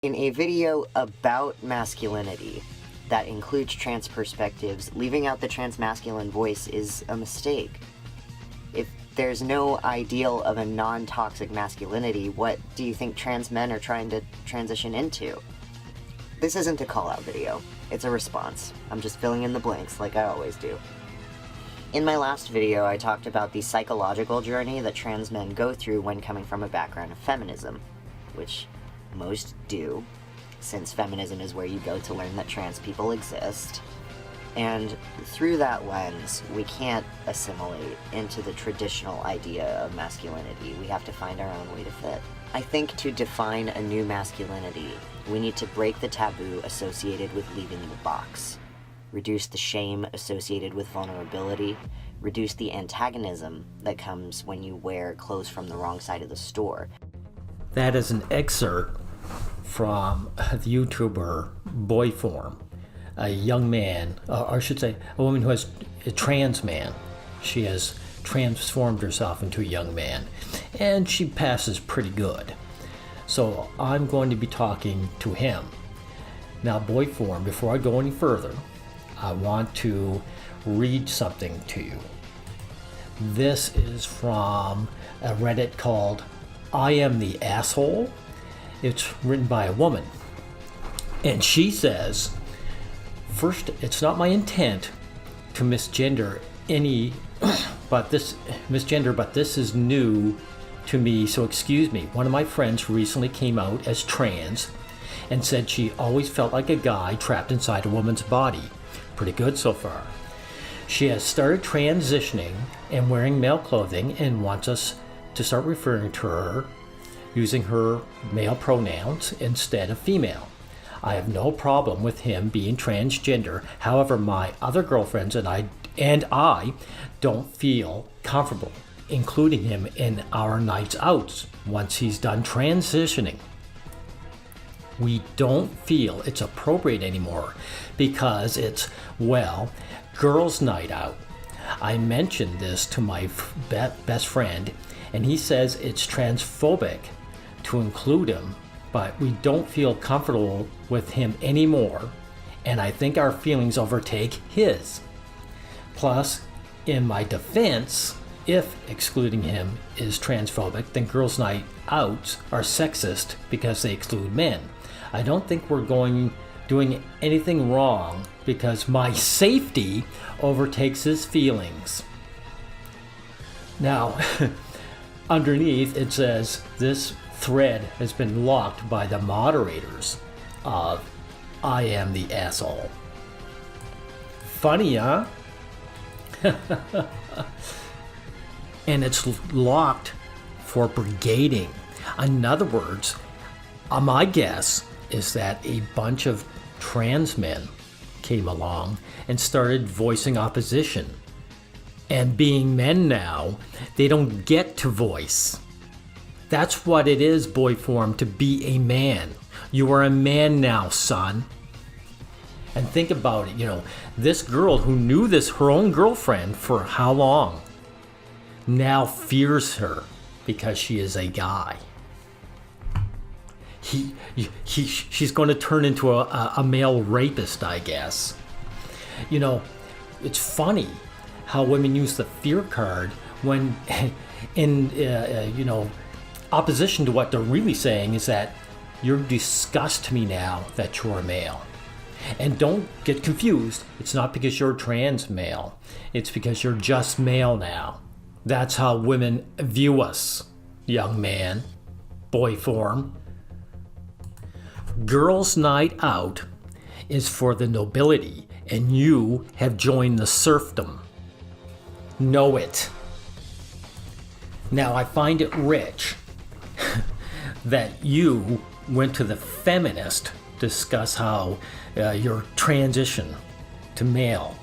In a video about masculinity that includes trans perspectives, leaving out the transmasculine voice is a mistake. If there's no ideal of a non-toxic masculinity, what do you think trans men are trying to transition into? This isn't a call-out video, it's a response. I'm just filling in the blanks like I always do. In my last video, I talked about the psychological journey that trans men go through when coming from a background of feminism, which most do, since feminism is where you go to learn that trans people exist. And through that lens, we can't assimilate into the traditional idea of masculinity. We have to find our own way to fit. I think to define a new masculinity, we need to break the taboo associated with leaving the box, reduce the shame associated with vulnerability, reduce the antagonism that comes when you wear clothes from the wrong side of the store. That is an excerpt from the YouTuber Boyform, a young man, or I should say a woman who is a trans man. She has transformed herself into a young man, and she passes pretty good. So I'm going to be talking to him. Now, Boyform, before I go any further, I want to read something to you. This is from a Reddit called I Am the Asshole. It's written by a woman. And she says, first, it's not my intent to misgender any, but this is new to me, so excuse me. One of my friends recently came out as trans and said she always felt like a guy trapped inside a woman's body. Pretty good so far. She has started transitioning and wearing male clothing and wants us to start referring to her using her male pronouns instead of female. I have no problem with him being transgender. However, my other girlfriends and I don't feel comfortable including him in our nights out once he's done transitioning. We don't feel it's appropriate anymore because it's, well, girls' night out. I mentioned this to my best friend, and he says it's transphobic to include him, but we don't feel comfortable with him anymore, and I think our feelings overtake his. Plus, in my defense, if excluding him is transphobic, then girls' night outs are sexist because they exclude men. I don't think we're doing anything wrong because my safety overtakes his feelings. Now, underneath it says this thread has been locked by the moderators of I Am the Asshole. Funny, huh? And it's locked for brigading. In other words, my guess is that a bunch of trans men came along and started voicing opposition. And being men now, they don't get to voice. That's what it is, Boyform, to be a man. You are a man now, son. And think about it, this girl who knew her own girlfriend for how long, now fears her because she is a guy. She's going to turn into a male rapist, I guess. It's funny how women use the fear card when in opposition to what they're really saying is that you're disgust to me now that you're a male. And don't get confused, it's not because you're trans male, it's because you're just male now. That's how women view us, young man. Boyform. Girls' night out is for the nobility, and you have joined the serfdom. Know it. Now, I find it rich that you went to the feminist to discuss how your transition to male.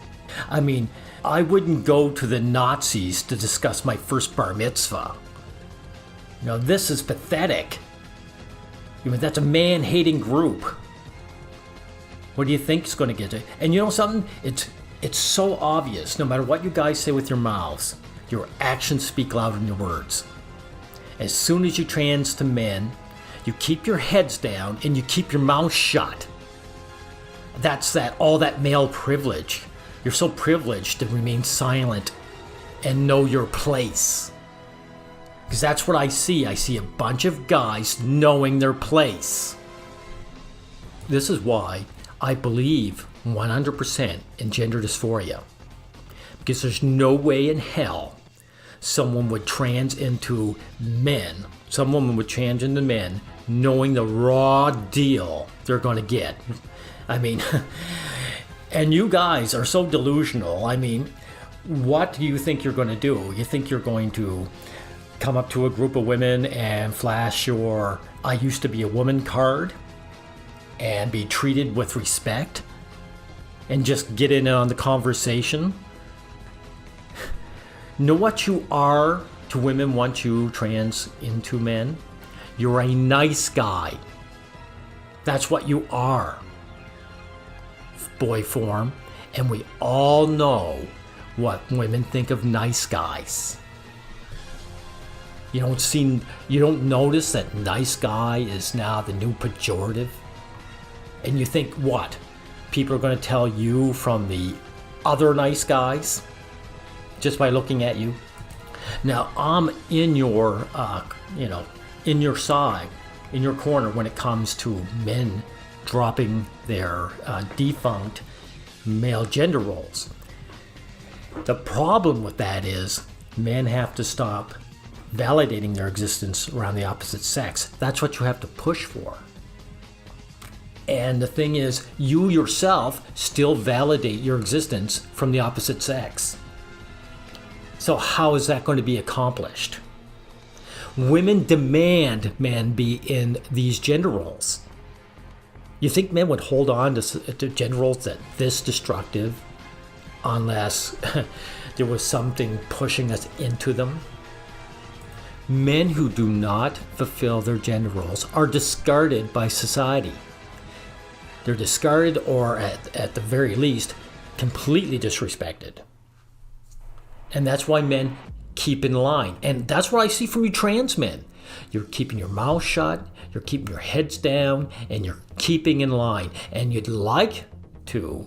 I mean, I wouldn't go to the Nazis to discuss my first bar mitzvah. This is pathetic. That's a man-hating group. What do you think is going to get you? And you know something? It's so obvious. No matter what you guys say with your mouths, your actions speak louder than your words. As soon as you trans to men, You keep your heads down and you keep your mouth shut. That's all that male privilege. You're so privileged to remain silent and know your place. Because that's what I see. I see a bunch of guys knowing their place. This is why I believe 100% in gender dysphoria. Because there's no way in hell someone would trans into men, some woman would trans into men, knowing the raw deal they're going to get. I mean, and you guys are so delusional. I mean, what do you think you're going to do? You think you're going to come up to a group of women and flash your "I used to be a woman" card and be treated with respect and just get in on the conversation? Know what you are to women once you trans into men? You're a nice guy. That's what you are. Boyform. And we all know what women think of nice guys. You don't notice that nice guy is now the new pejorative? And you think what? People are going to tell you from the other nice guys just by looking at you? Now, I'm in your, in your side, in your corner when it comes to men dropping their defunct male gender roles. The problem with that is men have to stop validating their existence around the opposite sex. That's what you have to push for. And the thing is, you yourself still validate your existence from the opposite sex. So how is that going to be accomplished? Women demand men be in these gender roles. You think men would hold on to gender roles that this destructive unless there was something pushing us into them? Men who do not fulfill their gender roles are discarded by society. They're discarded, or at the very least, completely disrespected. And that's why men keep in line. And that's what I see from you trans men. You're keeping your mouth shut, you're keeping your heads down, and you're keeping in line. And you'd like to,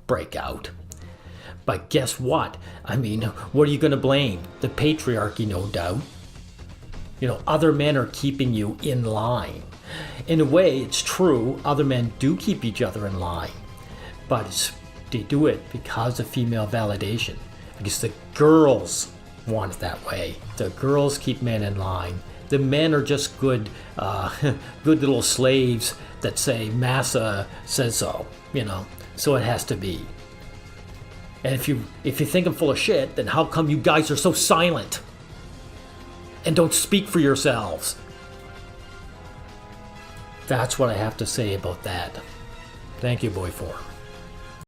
break out. But guess what? I mean, what are you going to blame? The patriarchy, no doubt. Other men are keeping you in line. In a way, it's true, other men do keep each other in line. But they do it because of female validation. Because the girls want it that way. The girls keep men in line. The men are just good little slaves that say massa says so, so it has to be. And if you think I'm full of shit, then how come you guys are so silent and don't speak for yourselves? That's what I have to say about that. Thank you, Boyform.